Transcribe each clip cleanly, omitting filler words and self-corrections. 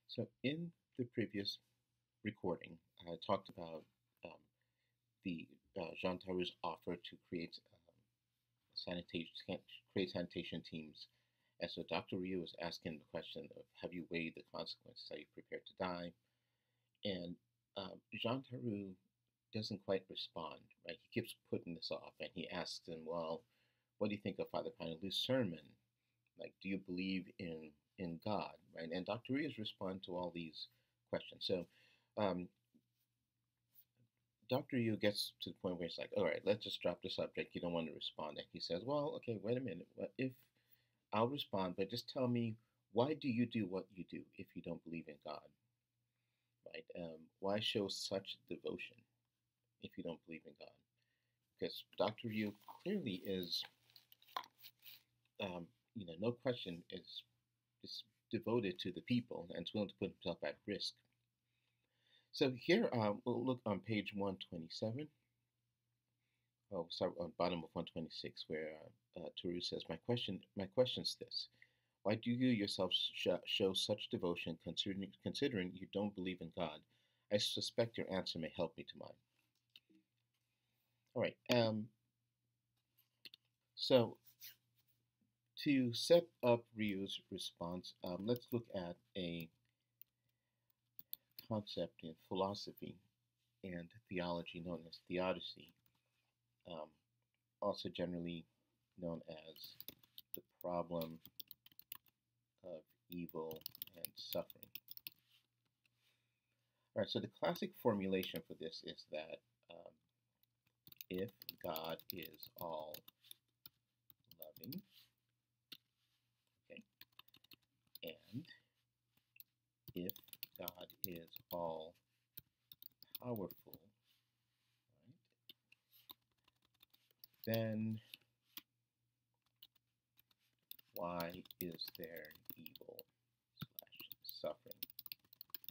So, in the previous recording, I talked about um, the Jean Tarrou's offer to sanitation, create sanitation teams. And so Dr. Rieux was asking the question of, have you weighed the consequences? Are you prepared to die? And Jean Tarrou doesn't quite respond, right? He keeps putting this off, and he asks him, well, what do you think of Father Panalu's sermon? Like, do you believe in God, right? And Dr. Rios respond to all these questions. So um, Dr. Yu gets to the point where it's like, all right, let's just drop the subject. You don't want to respond. And he says, well, okay, wait a minute. What if I'll respond, but just tell me, why do you do what you do if you don't believe in God, right? Why show such devotion if you don't believe in God? Because Dr. Yu clearly is, um, no question, is devoted to the people and is willing to put himself at risk. So here, we'll look on page 127. Oh, sorry, on bottom of 126, where Tarrou says, my question's this: why do you yourself show such devotion, considering you don't believe in God? I suspect your answer may help me to mine. All right. So to set up Rieux's response, let's look at a concept in philosophy and theology known as theodicy, um, also generally known as the problem of evil and suffering. All right, so the classic formulation for this is that if God is all loving, okay, and if God is all powerful, right, then why is there evil / suffering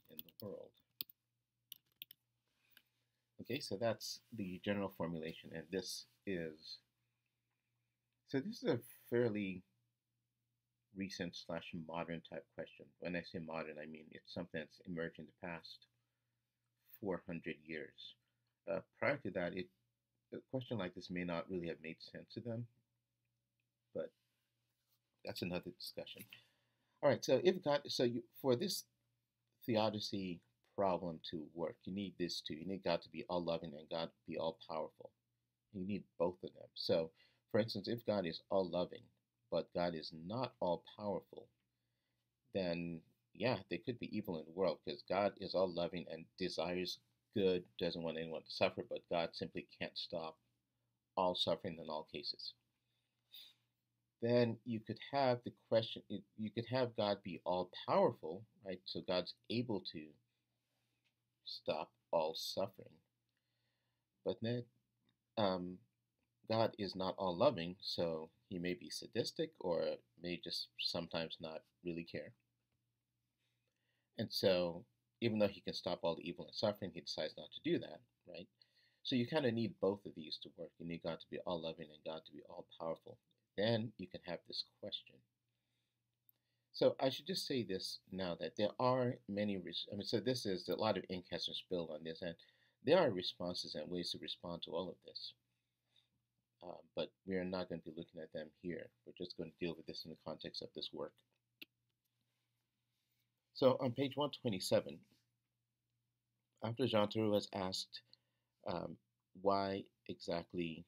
in the world? Okay, so that's the general formulation, and this is a fairly recent / modern type question. When I say modern, I mean it's something that's emerged in the past 400 years. Prior to that, a question like this may not really have made sense to them, but that's another discussion. All right, so if God, for this theodicy problem to work, you need these two. You need God to be all loving and God to be all powerful. You need both of them. So, for instance, if God is all loving, but God is not all powerful, then yeah, there could be evil in the world because God is all loving and desires good, doesn't want anyone to suffer, but God simply can't stop all suffering in all cases. Then you could have the question, you could have God be all powerful, right? So God's able to stop all suffering. But then um, God is not all loving, so he may be sadistic or may just sometimes not really care. And so, even though he can stop all the evil and suffering, he decides not to do that, right? So you kind of need both of these to work. You need God to be all loving and God to be all powerful. Then you can have this question. So I should just say this now that there are many, so this is a lot of ink has been spilled on this, and there are responses and ways to respond to all of this. But we are not going to be looking at them here. We're just going to deal with this in the context of this work. So on page 127, after Jean Tarrou has asked why exactly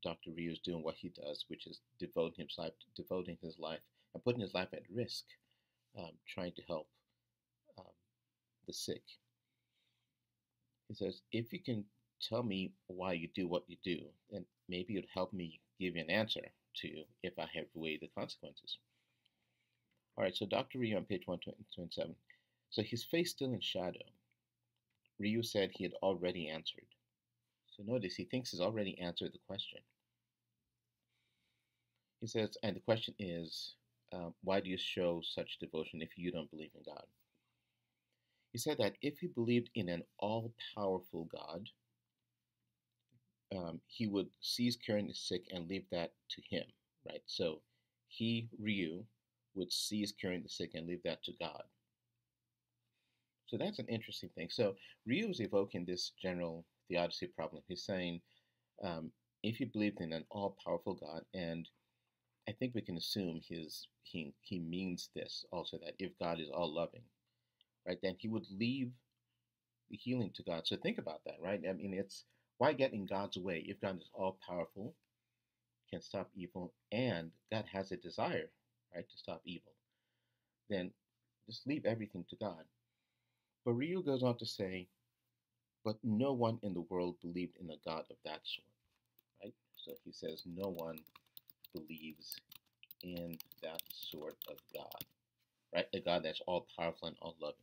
Dr. Rieux is doing what he does, which is devoting his life and putting his life at risk, trying to help the sick. He says, if you can tell me why you do what you do, then maybe it would help me give you an answer to if I have weighed the consequences. All right, so Dr. Rieux on page 127. So his face still in shadow. Rieux said he had already answered. So notice he thinks he's already answered the question. He says, and the question is, why do you show such devotion if you don't believe in God? He said that if he believed in an all-powerful God, he would cease curing the sick and leave that to him, right? So he, Rieux, would cease curing the sick and leave that to God. So that's an interesting thing. So Rieux is evoking this general theodicy problem. He's saying, um, if you believed in an all-powerful God, and I think we can assume he means this also, that if God is all-loving, right, then he would leave the healing to God. So think about that, right? I mean, it's why get in God's way if God is all-powerful, can stop evil, and God has a desire, right, to stop evil. Then just leave everything to God. But Rieux goes on to say, but no one in the world believed in a God of that sort, right? So he says, no one believes in that sort of God, right? A God that's all powerful and all loving.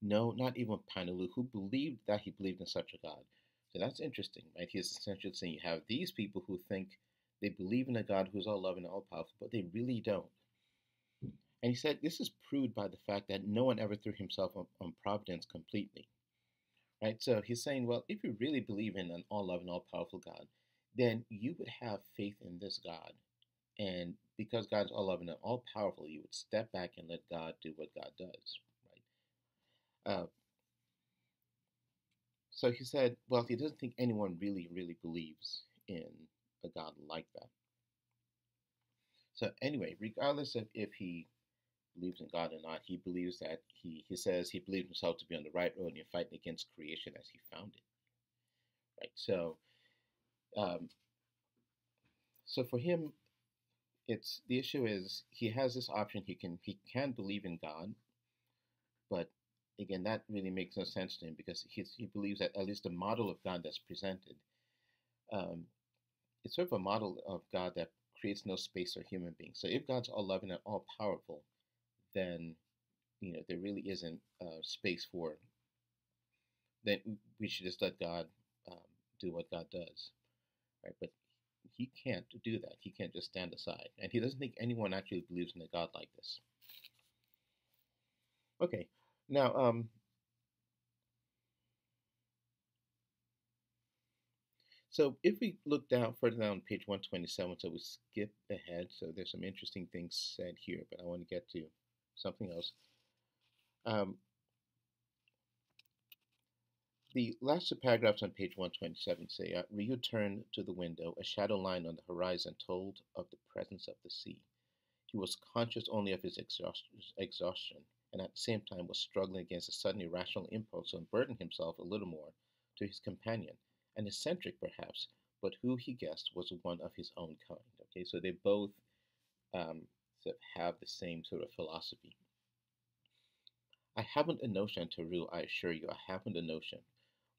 No, not even Panelu, who believed that he believed in such a God. So that's interesting, right? He's essentially saying you have these people who think they believe in a God who's all loving and all powerful, but they really don't. And he said this is proved by the fact that no one ever threw himself on providence completely, right? So he's saying, well, if you really believe in an all loving, all powerful God, then you would have faith in this God. And because God's all loving and all powerful, you would step back and let God do what God does, right? So he said, well, he doesn't think anyone really, really believes in a God like that. So anyway, regardless of if he believes in God or not, he believes that he says he believes himself to be on the right road and fighting against creation as he found it. Right. Um, so for him, it's the issue is he has this option. He can believe in God, but again, that really makes no sense to him because he believes that at least the model of God that's presented, um, it's sort of a model of God that creates no space for human beings. So if God's all loving and all powerful, then there really isn't space for. Then we should just let God um, do what God does, right? But he can't do that. He can't just stand aside, and he doesn't think anyone actually believes in a God like this. Okay, now so if we look down further down page 127, so we skip ahead. So there's some interesting things said here, but I want to get to something else. Um, the last two paragraphs on page 127 say, Ryu turned to the window. A shadow line on the horizon told of the presence of the sea. He was conscious only of his exhaustion, and at the same time was struggling against a sudden irrational impulse to unburden himself a little more to his companion, an eccentric perhaps, but who he guessed was one of his own kind. Okay, so they both um, sort of have the same sort of philosophy. I haven't a notion, Tarrou, I assure you, I haven't a notion.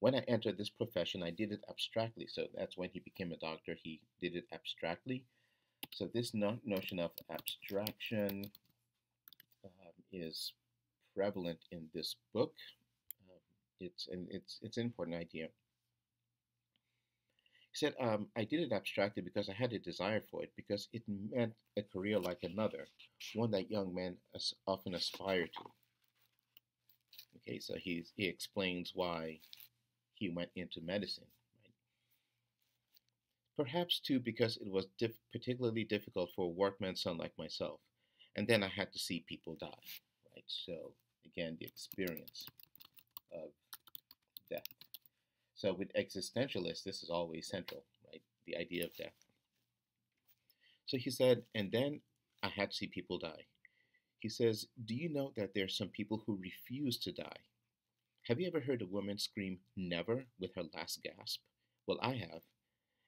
When I entered this profession, I did it abstractly. So that's when he became a doctor. He did it abstractly. So this notion of abstraction is prevalent in this book. Um, it's an important idea. He said, I did it abstractly because I had a desire for it, because it meant a career like another, one that young men often aspire to. Okay, so he explains why he went into medicine. Right? Perhaps too because it was particularly difficult for a workman's son like myself, and then I had to see people die. Right. So again, the experience of death. So with existentialists, this is always central, right? The idea of death. So he said, and then I had to see people die. He says, do you know that there are some people who refuse to die? Have you ever heard a woman scream never with her last gasp? Well, I have.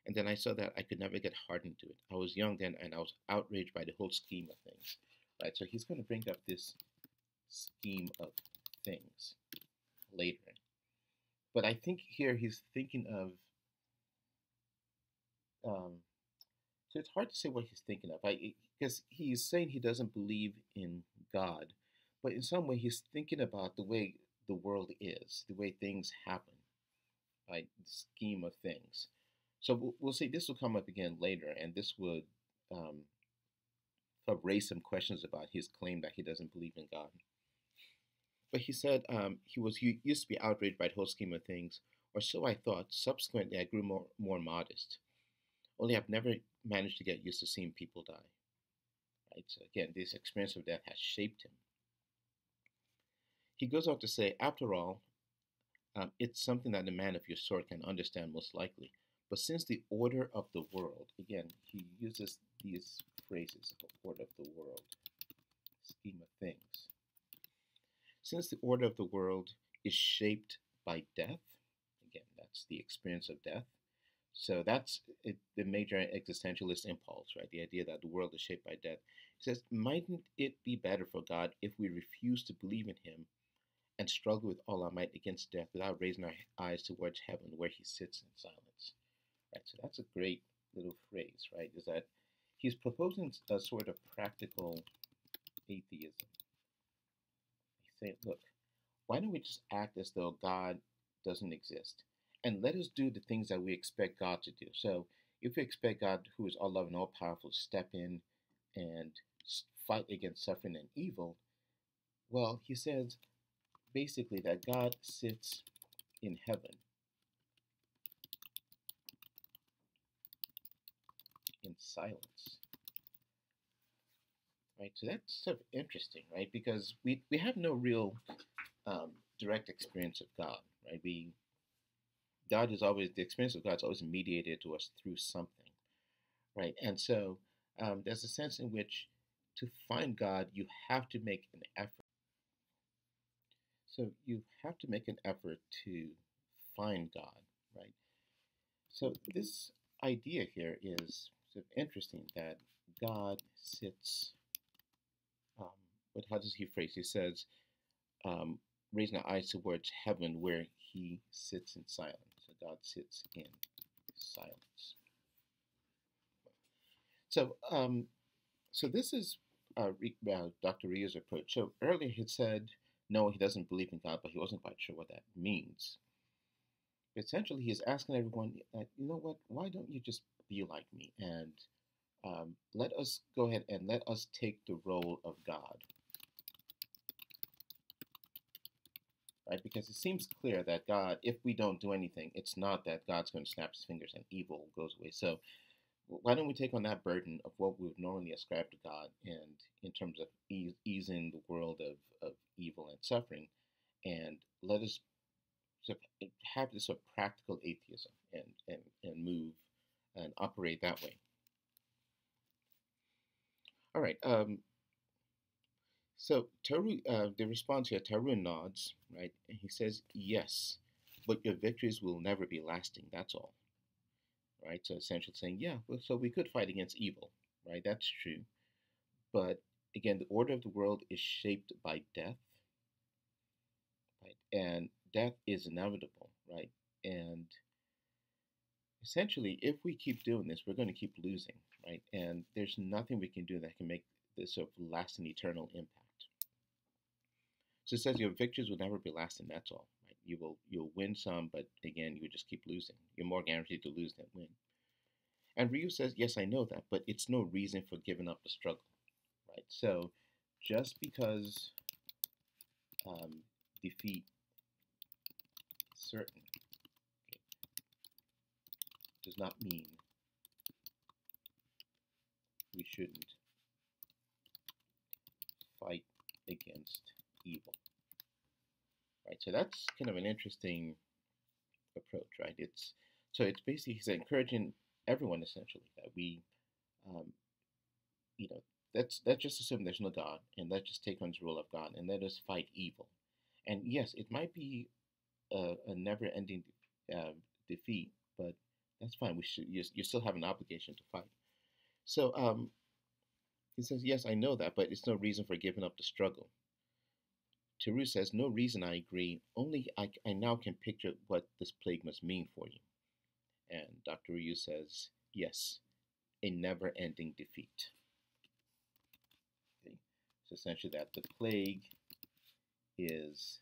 And then I saw that I could never get hardened to it. I was young then and I was outraged by the whole scheme of things. Right? So he's going to bring up this scheme of things later. But I think here he's thinking of, so it's hard to say what he's thinking of. Because he's saying he doesn't believe in God, but in some way he's thinking about the way the world is, the way things happen, right? The scheme of things. So we'll see. This will come up again later, and this would um, raise some questions about his claim that he doesn't believe in God. But he said he used to be outraged by the whole scheme of things, or so I thought. Subsequently, I grew more modest. Only I've never managed to get used to seeing people die. Right. So again, this experience of death has shaped him. He goes on to say, after all, it's something that a man of your sort can understand most likely. But since the order of the world, again, he uses these phrases, the order of the world, scheme of things. Since the order of the world is shaped by death, again, that's the experience of death. So that's it, the major existentialist impulse, right? The idea that the world is shaped by death. He says, mightn't it be better for God if we refuse to believe in him and struggle with all our might against death without raising our eyes towards heaven where he sits in silence? Right? So that's a great little phrase, right? Is that he's proposing a sort of practical atheism. He's saying, look, why don't we just act as though God doesn't exist? And let us do the things that we expect God to do. So if we expect God, who is all loving, all powerful, to step in and fight against suffering and evil, well, he says basically that God sits in heaven in silence. Right? So that's sort of interesting, right? Because we have no real direct experience of God, right? God is always, the experience of God is always mediated to us through something, right? And so there's a sense in which to find God, you have to make an effort. So you have to make an effort to find God, right? So this idea here is sort of interesting that God sits. Um, but how does he phrase? He says, um, raising our eyes towards heaven where he sits in silence. So God sits in silence. So, so this is Dr. Rieu's approach. So earlier he said, no, he doesn't believe in God, but he wasn't quite sure what that means. Essentially, he's asking everyone that, you know what, why don't you just be like me and let us go ahead and let us take the role of God, right? Because it seems clear that God, if we don't do anything, it's not that God's going to snap his fingers and evil goes away. So why don't we take on that burden of what we would normally ascribe to God, and in terms of easing the world of evil and suffering, and let us sort of have this sort of practical atheism and move and operate that way. All right. So Tarrou, the response here, Tarrou nods, right? And he says, yes, but your victories will never be lasting. That's all, right? So essentially saying, yeah, well, so we could fight against evil, right? That's true. But again, the order of the world is shaped by death, right? And death is inevitable, right? And essentially, if we keep doing this, we're going to keep losing, right? And there's nothing we can do that can make this sort of lasting eternal impact. So it says your victories will never be lasting. That's all, right? You'll win some, but again, you just keep losing. You're more guaranteed to lose than win. And Rieux says, yes, I know that, but it's no reason for giving up the struggle, right? So just because defeat is certain, okay, does not mean we shouldn't fight against evil, right? So that's kind of an interesting approach, right? It's basically he's encouraging everyone essentially that we, um, you know, let's just assume there's no God, and let's just take on the rule of God, and let us fight evil. And yes, it might be a never-ending defeat, but that's fine. You still have an obligation to fight. So he says, yes, I know that, but it's no reason for giving up the struggle. Tarrou says, no reason, I agree, only I now can picture what this plague must mean for you. And Dr. Rieux says, yes, a never-ending defeat. Okay? So essentially that the plague is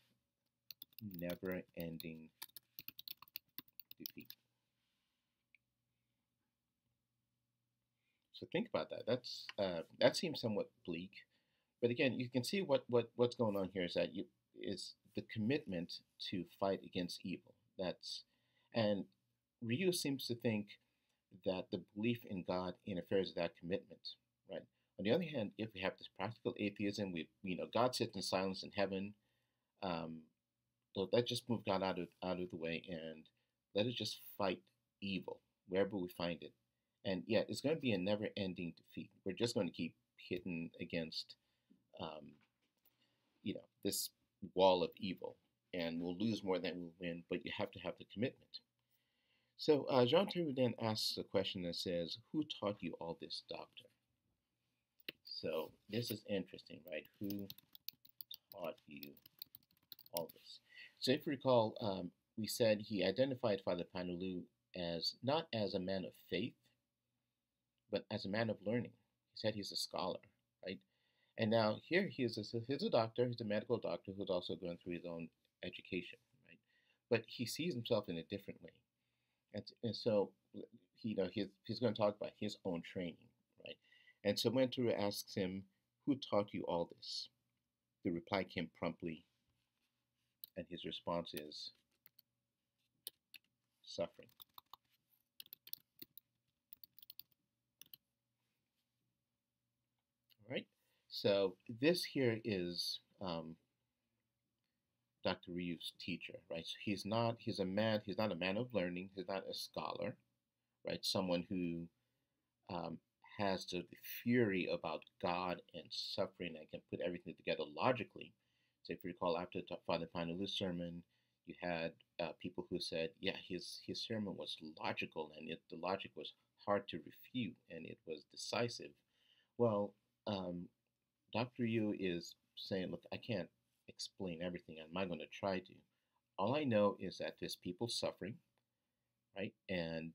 never-ending defeat. So think about that. That seems somewhat bleak, but again, you can see what's going on here is that is the commitment to fight against evil. And Rieux seems to think that the belief in God interferes with that commitment, right? On the other hand, if we have this practical atheism, God sits in silence in heaven, Um, so let's just move God out of the way and let us just fight evil wherever we find it. And yeah, it's going to be a never-ending defeat. We're just going to keep hitting against, um, this wall of evil, and we'll lose more than we'll win. But you have to have the commitment. So Jean Tarrou then asks a question that says, "Who taught you all this, doctor?" So this is interesting, right? Who taught you all this? So if you recall, we said he identified Father Panulu as not as a man of faith, but as a man of learning. He said he's a scholar, right? And now here he's a doctor, he's a medical doctor who's also going through his own education, right? But he sees himself in a different way. And so he's going to talk about his own training, right? And so when Tarrou asks him, "Who taught you all this?" the reply came promptly, and his response is suffering. All right. So this here is Dr. Rieux's teacher, right? So he's not a man of learning, he's not a scholar, right? Someone who um, has the fury about God and suffering and can put everything together logically. So if you recall, after Father Panulu's sermon, you had people who said, yeah, his sermon was logical and the logic was hard to refute and it was decisive. Well, um, Dr. Yu is saying, look, I can't explain everything. I'm not going to try to. All I know is that there's people suffering, right? And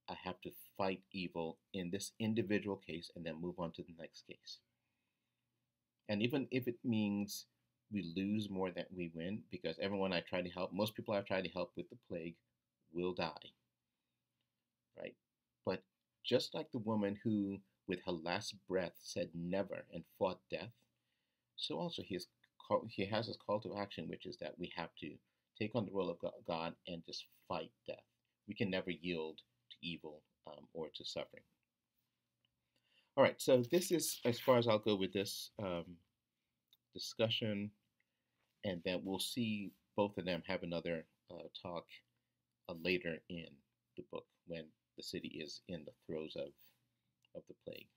I have to fight evil in this individual case and then move on to the next case. And even if it means we lose more than we win, because everyone I try to help, most people I've tried to help with the plague will die, right? But just like the woman who, with her last breath, said never and fought death, so also he has this call to action, which is that we have to take on the role of God and just fight death. We can never yield to evil or to suffering. All right, so this is as far as I'll go with this discussion, and then we'll see both of them have another talk later in the book when the city is in the throes of the plague.